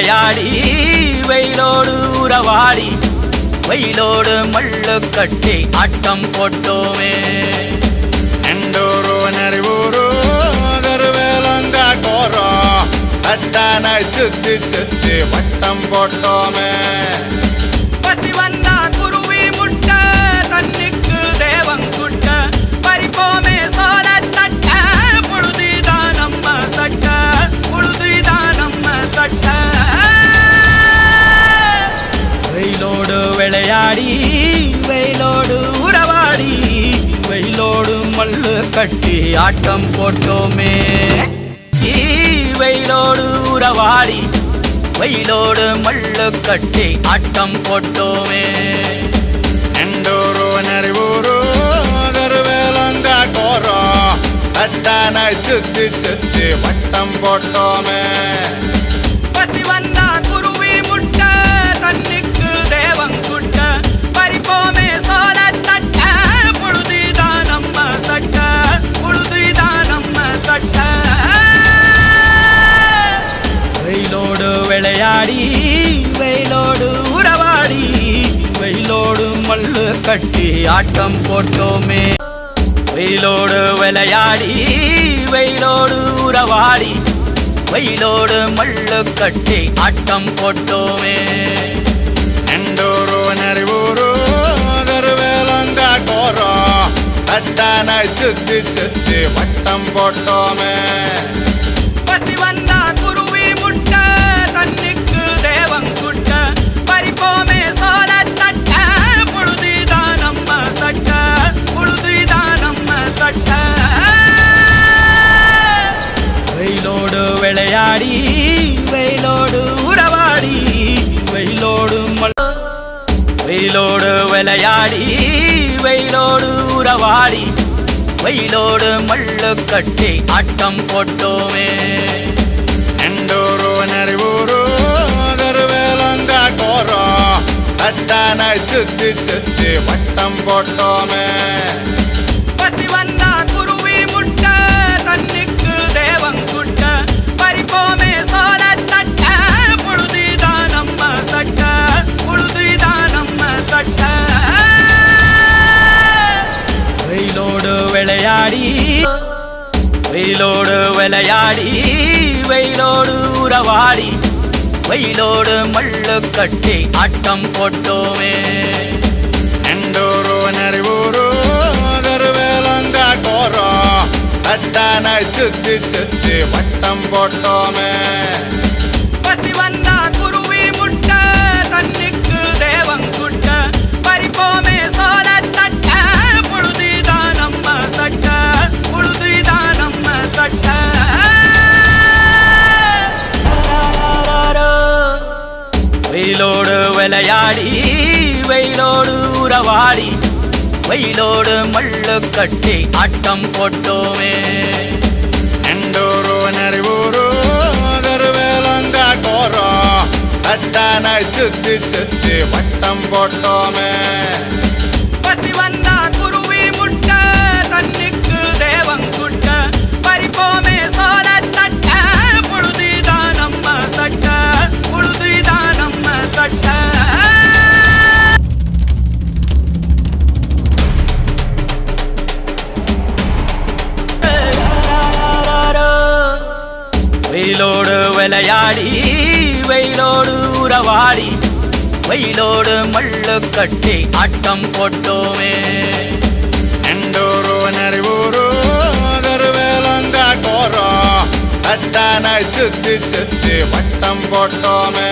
விளையாடி வெயிலோடு உறவாடி வெயிலோடு மல்லு கட்டி ஆட்டம் போட்டோமே. எண்டூரு நெறிவூரு கருவேலங்காட்டோரம் தட்டானை சுத்தி சுத்தி வட்டம் போட்டோமே. பசி வந்தா குருவி முட்ட தண்ணிக்கு தேவங்குட்ட பறிப்போமே சோழ தட்ட புழுதிதான் நம்ம சட்ட புழுதிதான் நம்ம சட்ட. வெயிலோடு விளையாடி வெயிலோடு உறவாடி வெயிலோடு மல்லு கட்டி ஆட்டம் போட்டோமே. வெயிலோடு உறவாடி வெயிலோடு மல்லு கட்டி ஆட்டம் போட்டோமே. எண்டூரு நெறிவூரு கருவேலங்காட்டோரம் தட்டானை சுத்தி சுத்தி வட்டம் போட்டோமே. பசி வந்தா குருவி முட்ட தண்ணிக்கு தேவங்குட்ட பறிப்போமே சோழ தட்ட புழுதிதான் நம்ம சட்ட புழுதிதான் நம்ம சட்ட. வெயிலோடு விளையாடி வெயிலோடு உறவாடி வெயிலோடு மல்லு கட்டி ஆட்டம் போட்டோமே. வெயிலோடு விளையாடி வெயிலோடு உறவாடி வெயிலோடு மல்லு கட்டி ஆட்டம் போட்டோமே. எண்டூரு நெறிவூரு கருவேலங்காட்டோரம் தட்டானை சுத்தி சுத்தி வட்டம் போட்டோமே. பசி வந்தா குருவி முட்ட தண்ணிக்கு தேவங்குட்ட பறிப்போமே சோழ தட்ட புழுதிதான் நம்ம சட்ட புழுதிதான் நம்ம சட்ட. வெயிலோடு விளையாடி வெயிலோடு உறவாடி வெயிலோடு வெயிலோடு விளையாடி வெயிலோடு உறவாடி வெயிலோடு மல்லு கட்டி ஆட்டம் போட்டோமே. எண்டூரு நெறிவூரு கருவேலங்காட்டோரம் தட்டானை சுத்தி சுத்தி வட்டம் போட்டோமே. பசி வந்தா குருவி முட்ட தண்ணிக்கு தேவங்குட்ட பறிப்போமே சோழ தட்ட புழுதிதான் நம்ம சட்ட புழுதிதான் நம்ம சட்ட. வெயிலோடு விளையாடி வெயிலோடு விளையாடி வெயிலோடு உறவாடி வெயிலோடு மல்லு கட்டி ஆட்டம் போட்டோமே. எண்டூரு நெறிவூரு கருவேலங்காட்டோரம் தட்டானை சுத்தி சுத்தி வட்டம் போட்டோமே. பசி வந்தா குருவி முட்ட தண்ணிக்கு தேவங்குட்ட பறிப்போமே சோழ தட்ட புழுதிதான் நம்ம சட்ட புழுதிதான் நம்ம சட்ட. வெயிலோடு விளையாடி வெயிலோடு உறவாடி வெயிலோடு மல்லு கட்டி ஆட்டம் போட்டோமே. எண்டூரு நெறிவூரு கருவேலங்காட்டோரம் தட்டானை சுத்தி சுத்தி வட்டம் போட்டோமே. பசி வந்தா குருவி முட்ட தண்ணிக்கு தேவங்குட்ட பறிப்போமே சோழ தட்ட புழுதிதான் நம்ம சட்ட புழுதிதான் நம்ம சட்ட. வெயிலோடு விளையாடி வெயிலோடு உறவாடி வெயிலோடு மல்லு கட்டி ஆட்டம் போட்டோமே. எண்டூரு நெறிவூரு கருவேலங்காட்டோரம் தட்டானை சுத்தி சுத்தி வட்டம் போட்டோமே.